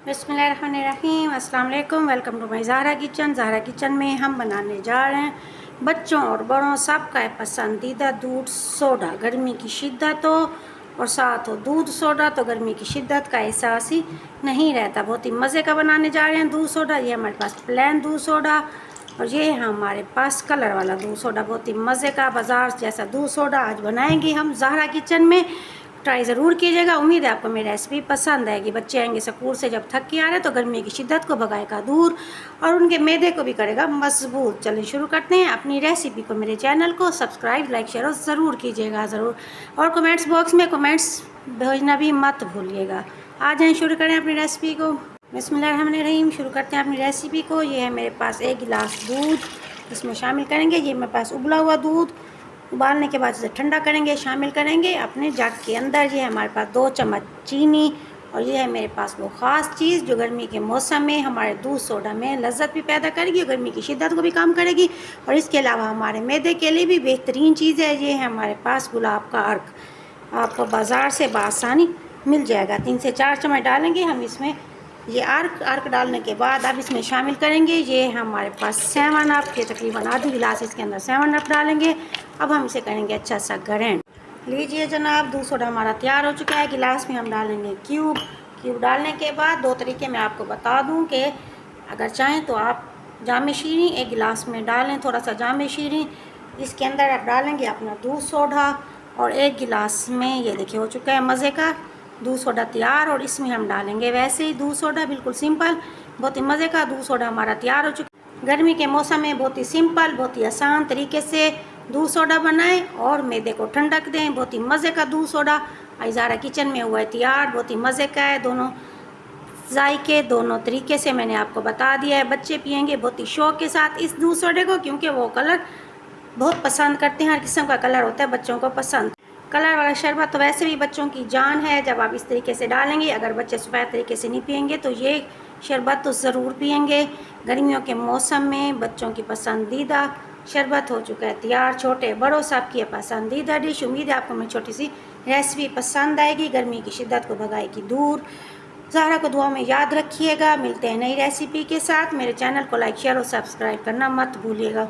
बिस्मिल्लाहिर्रहमानिर्रहीम, अस्सलाम वालेकुम। Welcome to my Zahra kitchen. Zahra kitchen में हम बनाने जा रहे हैं बच्चों और बड़ों सबका पसंदीदा दूध सोडा। गर्मी की शिद्दत हो और साथ हो दूध सोडा तो गर्मी की शिद्दत का एहसास ही नहीं रहता। बहुत ही मज़े का बनाने जा रहे हैं दूध सोडा। ये हमारे पास प्लेन दूध सोडा और ये है हमारे पास कलर वाला दूध सोडा। बहुत ही मज़े का बाज़ार जैसा दूध सोडा आज बनाएंगे हम ज़हरा किचन में। ट्राई ज़रूर कीजिएगा। उम्मीद है आपको मेरी रेसिपी पसंद आएगी। बच्चे आएंगे स्कूल से जब थक के आ रहे हैं तो गर्मी की शिद्दत को भगाएगा दूर और उनके मैदे को भी करेगा मजबूत। चलिए शुरू करते हैं अपनी रेसिपी को। मेरे चैनल को सब्सक्राइब लाइक शेयर ज़रूर कीजिएगा ज़रूर, और कमेंट्स बॉक्स में कमेंट्स भेजना भी मत भूलिएगा। आ जाएँ शुरू करें अपनी रेसिपी को। बिस्मिल्लाहिर्रहमानिर्रहीम, शुरू करते हैं अपनी रेसिपी को। ये है मेरे पास 1 गिलास दूध, इसमें शामिल करेंगे। ये मेरे पास उबला हुआ दूध, उबालने के बाद इसे ठंडा करेंगे, शामिल करेंगे अपने जग के अंदर। ये हमारे पास 2 चम्मच चीनी और ये है मेरे पास वो ख़ास चीज़ जो गर्मी के मौसम में हमारे दूध सोडा में लज्जत भी पैदा करेगी और गर्मी की शिद्दत को भी कम करेगी। और इसके अलावा हमारे मैदे के लिए भी बेहतरीन चीज़ है। ये है हमारे पास गुलाब का अर्क, आपको बाज़ार से बआसानी मिल जाएगा। 3 से 4 चम्मच डालेंगे हम इसमें। ये अर्क डालने के बाद अब इसमें शामिल करेंगे ये हमारे पास 7 अप के तकरीबन आधी गिलास इसके अंदर 7 अप डालेंगे। अब हम इसे करेंगे अच्छा सा ग्राइंड। लीजिए जनाब, दूध सोडा हमारा तैयार हो चुका है। गिलास में हम डालेंगे क्यूब। क्यूब डालने के बाद 2 तरीके मैं आपको बता दूं कि अगर चाहें तो आप जामे शीरी 1 गिलास में डालें, थोड़ा सा जामे शीरी। इसके अंदर आप डालेंगे अपना दूध सोडा और 1 गिलास में ये देखिए हो चुका है मज़े का दूध सोडा तैयार। और इसमें हम डालेंगे वैसे ही दूध सोडा, बिल्कुल सिंपल। बहुत ही मज़े का दूध सोडा हमारा तैयार हो चुका है। गर्मी के मौसम में बहुत ही सिंपल, बहुत ही आसान तरीके से दूध सोडा बनाएं और मैदे को ठंडक दें। बहुत ही मज़े का दूध सोडा ज़हरा किचन में हुआ है तैयार। बहुत ही मज़े का है, दोनों जायके दोनों तरीके से मैंने आपको बता दिया है। बच्चे पियेंगे बहुत ही शौक़ के साथ इस दूध सोडे को, क्योंकि वो कलर बहुत पसंद करते हैं। हर किस्म का कलर होता है बच्चों को पसंद। कलर वाला शरबत तो वैसे भी बच्चों की जान है जब आप इस तरीके से डालेंगे। अगर बच्चे सफ़ेद तरीके से नहीं पियेंगे तो ये शरबत तो ज़रूर पियेंगे। गर्मियों के मौसम में बच्चों की पसंदीदा शरबत हो चुका है तैयार। छोटे बड़ों सबकी पसंदीदा डिश। उम्मीद है आपको मेरी छोटी सी रेसिपी पसंद आएगी, गर्मी की शिद्दत को भगाएगी दूर। ज़हरा को दुआ में याद रखिएगा। मिलते हैं नई रेसिपी के साथ। मेरे चैनल को लाइक शेयर और सब्सक्राइब करना मत भूलिएगा।